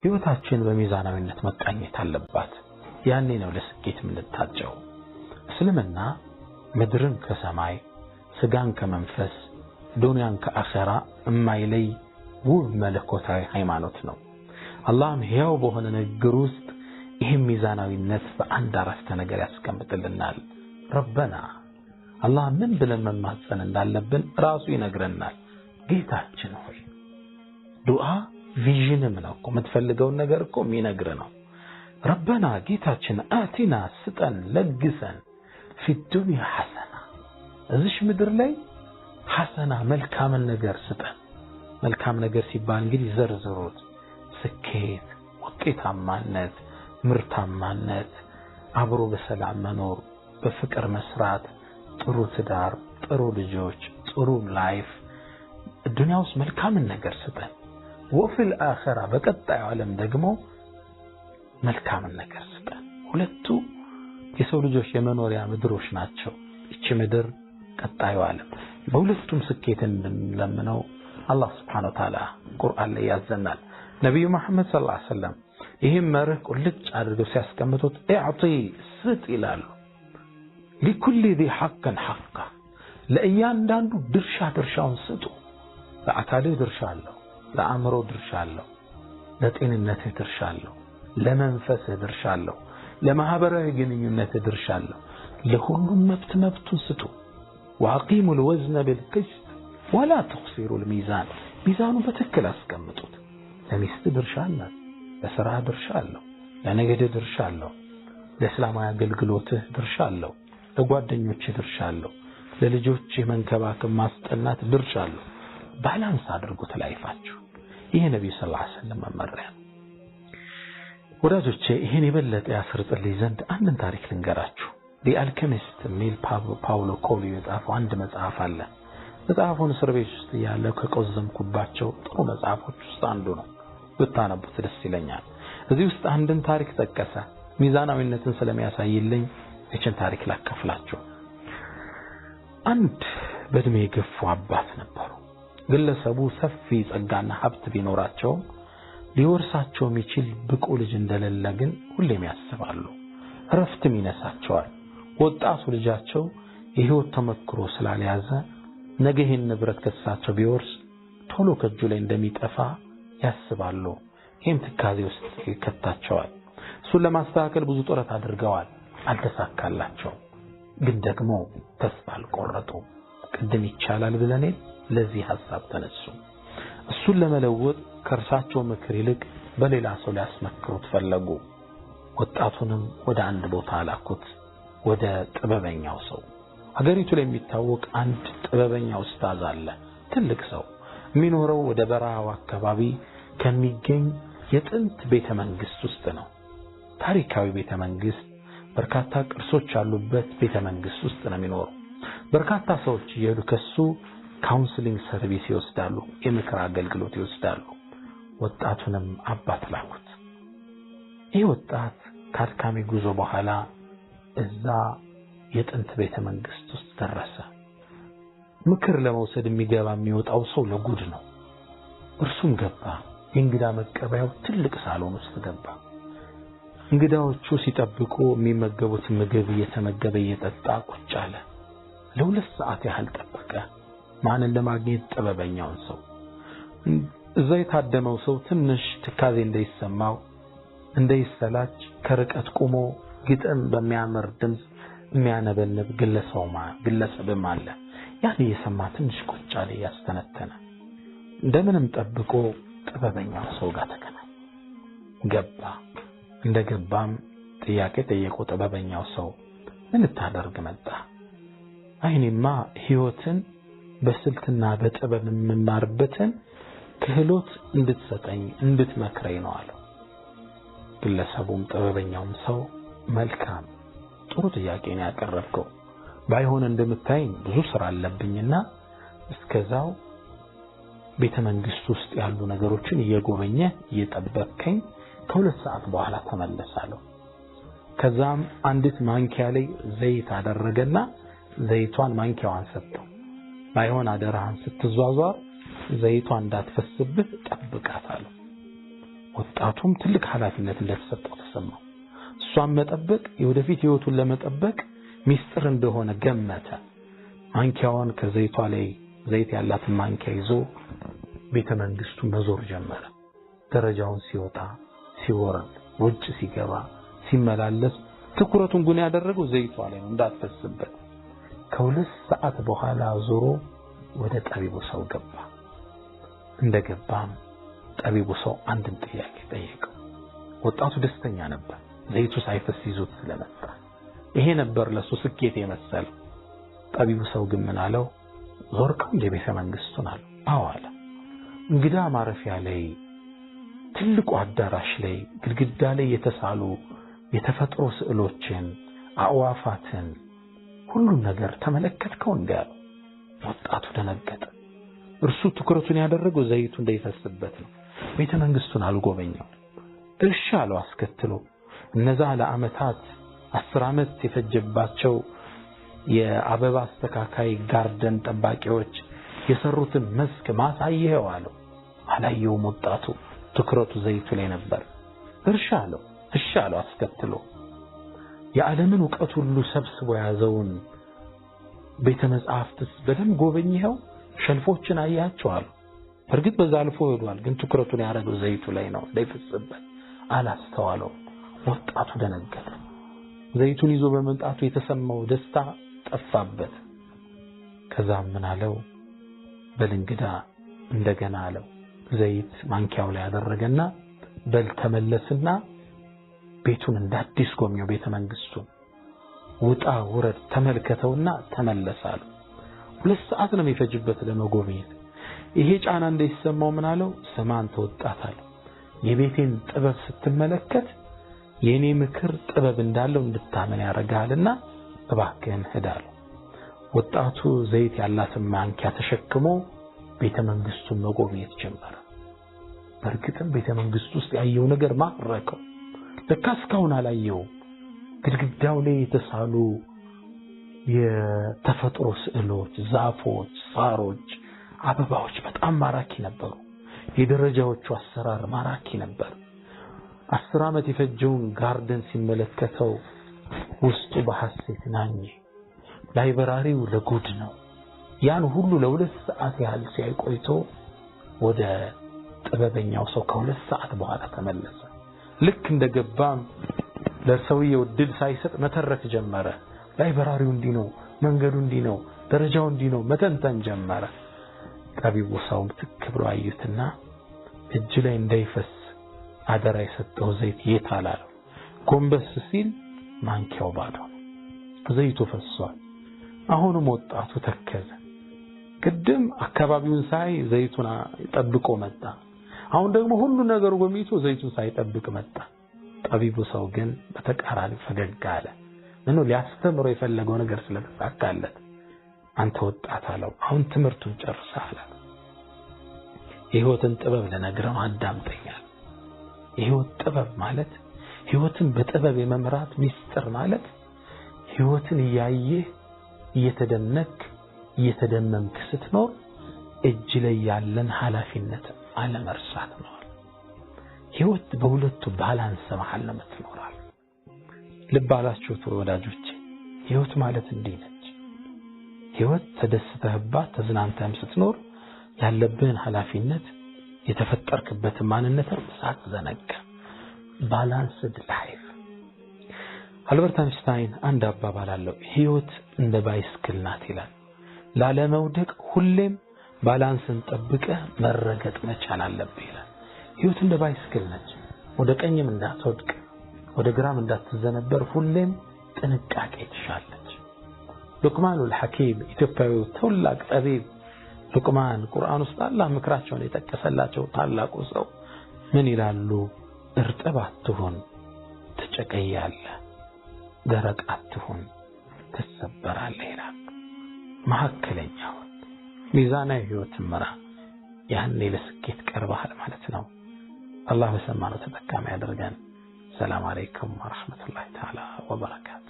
ህይወታችን በሚዛናዊነት መቃኘት አለባት። ያኔ ነው ለስኬት የምንታጨው። እስልምና ምድርን ከሰማይ ስጋን ከመንፈስ ዱንያን ከአኺራ የማይለይ ውብ መለኮታዊ ሃይማኖት ነው። አላህም ሕያው በሆነ ንግግር ውስጥ ይህም ሚዛናዊነት በአንድ አረፍተ ነገር ያስቀምጥልናል። ረበና አላህ ምን ብለን መማፀን እንዳለብን ራሱ ይነግረናል። ጌታችን ሆይ ዱዓ ቪዥንም ነው እኮ የምትፈልገውን ነገር እኮ የሚነግር ነው። ረበና ጌታችን አቲና ስጠን ለግሰን ፊ ዱንያ ሐሰና እዚሽ ምድር ላይ ሐሰና መልካምን ነገር ስጠን። መልካም ነገር ሲባል እንግዲህ ዘርዝሩት። ስኬት፣ ውጤታማነት፣ ምርታማነት፣ አብሮ በሰላም መኖር፣ በፍቅር መስራት፣ ጥሩ ትዳር፣ ጥሩ ልጆች፣ ጥሩ ላይፍ ዱንያ ውስጥ መልካምን ነገር ስጠን። ወፊል አኺራ በቀጣዩ ዓለም ደግሞ መልካምን ነገር ስጠን። ሁለቱ የሰው ልጆች የመኖሪያ ምድሮች ናቸው። እቺ ምድር ቀጣዩ ዓለም። በሁለቱም ስኬትን እንለምነው አላህ Subhanahu Wa Ta'ala ቁርአን ላይ ያዘናል። ነብዩ መሐመድ ሰለላሁ ዐለይሂ ወሰለም ይህም መርህ ቁልጭ አድርገው ሲያስቀምጡት እዕጢ ስጥ ይላሉ። لكل ذي حق حقه ለእያንዳንዱ ድርሻውን ስጡ። ለአካልህ ድርሻ አለው፣ ለአእምሮ ድርሻ አለው፣ ለጤንነትህ ድርሻ አለው፣ ለመንፈስህ ድርሻ አለው፣ ለማህበራዊ ግንኙነትህ ድርሻ አለው። ለሁሉም መብቱን ስጡ። واقيموا الوزن بالقسط ولا تخسروا الميزان ሚዛኑ በትክክል አስቀምጡት። ለሚስት ድርሻ አላት፣ ለሥራ ድርሻ አለው፣ ለነገድ ድርሻ አለው፣ ለእስላማዊ አገልግሎትህ ድርሻ አለው፣ ለጓደኞችህ ድርሻ አለው፣ ለልጆች መንከባከብ ማስጠናት ድርሻ አለው። ባላንስ አድርጉት ላይፋችሁ። ይሄ ነብዩ ሰለላሁ ዐለይሂ ወሰለም መመሪያ። ወዳጆቼ ይሄን የበለጠ ያስርጥልኝ ዘንድ አንድን ታሪክ ልንገራችሁ። ዲ አልኬሚስት ሚል ፓውሎ ኮኤልዮ የጻፈው አንድ መጽሐፍ አለ። መጽሐፉን እስር ቤት ውስጥ ያለ ከቆዘምኩባቸው ጥሩ መጽሐፎች ውስጥ አንዱ ነው። ብታነቡት ደስ ይለኛል። እዚህ ውስጥ አንድን ታሪክ ጠቀሰ። ሚዛናዊነትን ስለሚያሳይልኝ እቺን ታሪክ ላካፍላችሁ። አንድ በእድሜ የገፉ አባት ነበሩ። ግለሰቡ ሰፊ ጸጋና ሀብት ቢኖራቸው ሊወርሳቸው የሚችል ብቁ ልጅ እንደሌለ ግን ሁሌም ያስባሉ። እረፍትም ይነሳቸዋል። ወጣቱ ልጃቸው የህይወት ተመክሮ ስላልያዘ ነገ ይህን ንብረት ከሳቸው ቢወርስ ቶሎ ከእጁ ላይ እንደሚጠፋ ያስባሉ። ይህም ትካዜ ውስጥ ይከታቸዋል። እሱን ለማስተካከል ብዙ ጥረት አድርገዋል፣ አልተሳካላቸው። ግን ደግሞ ተስፋ አልቆረጡ። ቅድም ይቻላል ብለን ለዚህ ሐሳብ ተነሱ። እሱን ለመለወጥ ከእርሳቸው ምክር ይልቅ በሌላ ሰው ሊያስመክሩት ፈለጉ። ወጣቱንም ወደ አንድ ቦታ ላኩት፣ ወደ ጥበበኛው ሰው። አገሪቱ ላይ የሚታወቅ አንድ ጥበበኛ ኡስታዝ አለ። ትልቅ ሰው የሚኖረው ወደ በረሃው አካባቢ ከሚገኝ የጥንት ቤተ መንግስት ውስጥ ነው። ታሪካዊ ቤተ መንግስት፣ በርካታ ቅርሶች ያሉበት ቤተ መንግስት ውስጥ ነው የሚኖረው። በርካታ ሰዎች እየሄዱ ከሱ ካውንስሊንግ ሰርቪስ ይወስዳሉ፣ የምክር አገልግሎት ይወስዳሉ። ወጣቱንም አባት ላኩት። ይህ ወጣት ከአድካሚ ጉዞ በኋላ እዛ የጥንት ቤተ መንግስት ውስጥ ደረሰ። ምክር ለመውሰድ የሚገባ የሚወጣው ሰው ለጉድ ነው። እርሱም ገባ። የእንግዳ መቀበያው ትልቅ ሳሎን ውስጥ ገባ። እንግዳዎቹ ሲጠብቁ የሚመገቡት ምግብ እየተመገበ እየጠጣ ቁጭ አለ። ለሁለት ሰዓት ያህል ጠበቀ። ማንን ለማግኘት? ጥበበኛውን ሰው። እዛ የታደመው ሰው ትንሽ ትካዜ እንዳይሰማው እንዳይሰላች ከርቀት ቆሞ ግጥም በሚያምር ድምጽ የሚያነበንብ ግለሰብም አለ። ያን እየሰማ ትንሽ ቁጭ አለ፣ ያስተነተነ። እንደምንም ጠብቆ ጥበበኛው ሰው ጋር ተገናኘ። ገባ። እንደገባም ጥያቄ ጠየቀው። ጥበበኛው ሰው ምን ታደርግ መጣ? አይኔማ ህይወትን በስልትና በጥበብ የምማርበትን ክህሎት እንድትሰጠኝ እንድትመክረኝ ነው አለው። ግለሰቡም ጥበበኛውም ሰው መልካም ጥሩ ጥያቄ ነው ያቀረብከው፣ ባይሆን እንደምታይኝ ብዙ ስራ አለብኝና እስከዛው ቤተ መንግስት ውስጥ ያሉ ነገሮችን እየጎበኘ እየጠበቅከኝ ከሁለት ሰዓት በኋላ ተመለሳለሁ። ከዛም አንዲት ማንኪያ ላይ ዘይት አደረገና ዘይቷን ማንኪያዋን ሰጠው። ባይሆን አደራህን ስትዟዟር ዘይቷን እንዳትፈስብህ ጠብቃታለሁ። ወጣቱም ትልቅ ኃላፊነት እንደተሰጠው ተሰማው። እሷን መጠበቅ የወደፊት ህይወቱን ለመጠበቅ ሚስጥር እንደሆነ ገመተ። ማንኪያውን ከዘይቷ ላይ ዘይት ያላትን ማንኪያ ይዞ ቤተ መንግስቱ መዞር ጀመረ። ደረጃውን ሲወጣ ሲወርድ ውጭ ሲገባ ሲመላለስ ትኩረቱን ግን ያደረገው ዘይቷ ላይ ነው እንዳትፈስበት። ከሁለት ሰዓት በኋላ ዞሮ ወደ ጠቢቡ ሰው ገባ። እንደገባም ጠቢቡ ሰው አንድን ጥያቄ ጠየቀው። ወጣቱ ደስተኛ ነበር፣ ዘይቱ ሳይፈስ ይዞት ስለመጣ። ይሄ ነበር ለሱ ስኬት የመሰለው። ጠቢቡ ሰው ግን ምን አለው? ዞርከው እንደ ቤተ መንግስቱን አለው። አዎ አለ። እንግዳ ማረፊያ ላይ ትልቁ አዳራሽ ላይ ግድግዳ ላይ የተሳሉ የተፈጥሮ ስዕሎችን አዕዋፋትን ሁሉን ነገር ተመለከትከው እንዴ? ወጣቱ ደነገጠ። እርሱ ትኩረቱን ያደረገው ዘይቱ እንዳይፈስበት ነው። ቤተ መንግስቱን አልጎበኘው። እርሻ አለው አስከትሎ እነዛ ለአመታት 10 ዓመት የፈጀባቸው የአበባ አስተካካይ ጋርደን ጠባቂዎች የሰሩትን መስክ ማሳየው አለው። አላየውም። ወጣቱ ትኩረቱ ዘይቱ ላይ ነበር። እርሻ አለው። እሺ አለው አስከትሎ የዓለምን ዕውቀት ሁሉ ሰብስቦ ያዘውን ቤተ መጻሕፍትስ በደንብ ጎበኘኸው? ሸልፎችን አያቸው አሉ። እርግጥ በዛ አልፎ ሄዷል፣ ግን ትኩረቱን ያደረገው ዘይቱ ላይ ነው እንዳይፈስበት አላስተዋለው። ወጣቱ ደነገጠ። ዘይቱን ይዞ በመምጣቱ የተሰማው ደስታ ጠፋበት። ከዛም ምን አለው? በልንግዳ እንደገና አለው። ዘይት ማንኪያው ላይ ያደረገና በል ተመለስና ቤቱን እንዳዲስ ጎብኘው፣ ቤተ መንግስቱን ውጣ ውረድ ተመልከተውና ተመለሳል። 2 ሰዓት ነው የሚፈጅበት ለመጎብኘት። ይሄ ጫና እንደይሰማው ምን አለው? ስማ አንተ ወጣት አለው፣ የቤቴን ጥበብ ስትመለከት የኔ ምክር ጥበብ እንዳለው እንድታመን ያረጋልና እባክህን ሂድ አለው። ወጣቱ ዘይት ያላትን ማንኪያ ተሸክሞ ቤተ መንግስቱን መጎብኘት ጀመረ። በርግጥም ቤተ መንግስቱ ውስጥ ያየው ነገር ማረከው። ለካስካውን አላየው። ግድግዳው ላይ የተሳሉ የተፈጥሮ ስዕሎች፣ ዛፎች፣ ሳሮች፣ አበባዎች በጣም ማራኪ ነበሩ። የደረጃዎቹ አሰራር ማራኪ ነበር። 10 ዓመት የፈጀውን ጋርደን ሲመለከተው ውስጡ በሐሴት ናኘ። ላይብራሪው ለጉድ ነው። ያን ሁሉ ለ2 ሰዓት ያህል ሲያይቆይቶ ወደ ጥበበኛው ሰው ከ2 ሰዓት በኋላ ተመለሰ። ልክ እንደገባም ለሰውየው ድል ሳይሰጥ መተረክ ጀመረ። ላይብራሪው እንዲህ ነው፣ መንገዱ እንዲህ ነው፣ ደረጃው እንዲህ ነው መተንተን ጀመረ። ጠቢቡ ሰውም ትክ ብሎ አዩትና እጅ ላይ እንዳይፈስ አደራ የሰጠው ዘይት የት አላለው። ጎንበስ ሲል ማንኪያው ባዶ ነው፣ ዘይቱ ፈሷል። አሁንም ወጣቱ ተከዘ። ቅድም አካባቢውን ሳይ ዘይቱን ጠብቆ መጣ። አሁን ደግሞ ሁሉ ነገር ጎሚቶ ዘይቱን ሳይጠብቅ መጣ። ጠቢቡ ሰው ግን በተቃራኒ ፈገግ አለ። ምኑ ሊያስተምረው የፈለገው ነገር ስለተሳካለት። አንተ ወጣት አለው፣ አሁን ትምህርቱን ጨርሰሃል። የህይወትን ጥበብ ለነግረው አዳምጠኛል። የህይወት ጥበብ ማለት ህይወትን በጥበብ የመምራት ሚስጥር ማለት ህይወትን እያየህ እየተደነክ እየተደመምክ ስትኖር እጅ ላይ ያለን ኃላፊነት አለመርሳት ነው። ህይወት በሁለቱ ባላንስ መሃል ነው የምትኖረው። ልብ አላችሁ ወዳጆቼ፣ ህይወት ማለት እንዲህ ነች። ህይወት ተደስተህባት ተዝናንተህም ስትኖር ያለብህን ኃላፊነት የተፈጠርክበትን ማንነትን ሳትዘነጋ ባላንስድ ላይፍ። አልበርት አንስታይን አንድ አባባል አለው፣ ህይወት እንደ ባይስክል ናት ይላል። ላለመውደቅ ሁሌም ባላንስን ጠብቀህ መረገጥ መቻል አለብህ ይላል። ህይወት እንደ ባይስክል ነች። ወደ ቀኝም እንዳትወድቅ ወደ ግራም እንዳትዘነበር ሁሌም ጥንቃቄ ትሻለች። ሉቅማኑል ሐኪም ኢትዮጵያዊ ታላቅ ጠቢብ ሉቅማን ቁርአን ውስጥ አላህ ምክራቸውን የጠቀሰላቸው ታላቁ ሰው ምን ይላሉ? እርጥብ አትሁን ትጨቀያለህ፣ ደረቅ አትሁን ትሰበራለህ ይላል። መካከለኛው ሚዛናዊ ህይወት ምራ፣ ያኔ ለስኬት ቀርበሃል ማለት ነው። አላህ በሰማነው ተጠቃሚ ያደርገን። ሰላም አለይኩም ወራህመቱላሂ ተዓላ ወበረካቱ።